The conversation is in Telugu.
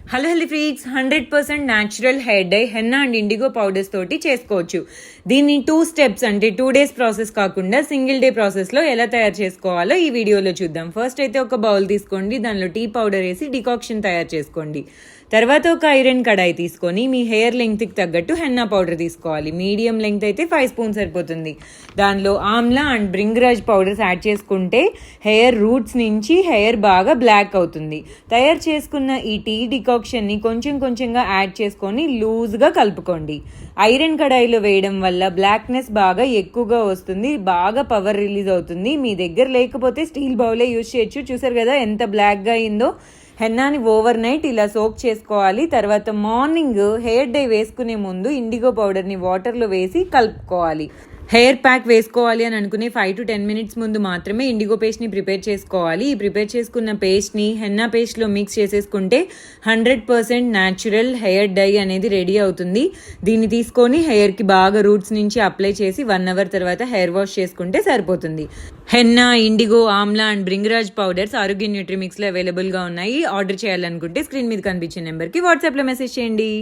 Hello healthy freaks 100% natural hair dye henna and IndiGo powders తోటి చేసుకోవచ్చు. దీన్ని 2 స్టెప్స్ అంటే 2 days ప్రాసెస్ కాకుండా సింగిల్ డే ప్రాసెస్లో ఎలా తయారు చేసుకోవాలో ఈ వీడియోలో చూద్దాం. ఫస్ట్ అయితే ఒక బౌల్ తీసుకోండి, దానిలో టీ పౌడర్ వేసి డికాక్షన్ తయారు చేసుకోండి. తర్వాత ఒక ఐరన్ కడాయి తీసుకొని మీ హెయిర్ లెంగ్త్కి తగ్గట్టు హెన్నా పౌడర్ తీసుకోవాలి. మీడియం లెంగ్త్ అయితే 5 స్పూన్స్ సరిపోతుంది. దానిలో Amla and Bhringraj powders add చేసుకుంటే హెయిర్ రూట్స్ నుంచి హెయిర్ బాగా బ్లాక్ అవుతుంది. తయారు చేసుకున్న ఈ టీ డికాక్షన్ని కొంచెం కొంచెంగా యాడ్ చేసుకొని లూజ్గా కలుపుకోండి. ఐరన్ కడాయిలో వేయడం వల్ల బ్లాక్నెస్ బాగా ఎక్కువగా వస్తుంది, బాగా పవర్ రిలీజ్ అవుతుంది. మీ దగ్గర లేకపోతే స్టీల్ బౌలే యూజ్ చేయొచ్చు. చూసారు కదా ఎంత బ్లాక్గా అయిందో. హెన్నాని ఓవర్ నైట్ ఇలా సోక్ చేసుకోవాలి. తర్వాత మార్నింగ్ హెయిర్ డై వేసుకునే ముందు ఇండిగో పౌడర్ని వాటర్లో వేసి కలుపుకోవాలి. హెయిర్ ప్యాక్ వేసుకోవాలి అని అనుకునే 5 to 10 minutes ముందు మాత్రమే ఇండిగో పేస్ట్ని ప్రిపేర్ చేసుకోవాలి. ఈ ప్రిపేర్ చేసుకున్న పేస్ట్ని హెన్నా పేస్ట్లో మిక్స్ చేసేసుకుంటే 100% న్యాచురల్ హెయిర్ డై అనేది రెడీ అవుతుంది. దీన్ని తీసుకొని హెయిర్కి బాగా రూట్స్ నుంచి అప్లై చేసి 1 hour తర్వాత హెయిర్ వాష్ చేసుకుంటే సరిపోతుంది. Henna, IndiGo, Amla and Bhringraj powders ఆరోగ్య న్యూట్రిమిక్స్లో అవైలబుల్గా ఉన్నాయి. ఆర్డర్ చేయాలనుకుంటే స్క్రీన్ మీద కనిపించే నెంబర్కి వాట్సాప్లో మెసేజ్ చేయండి.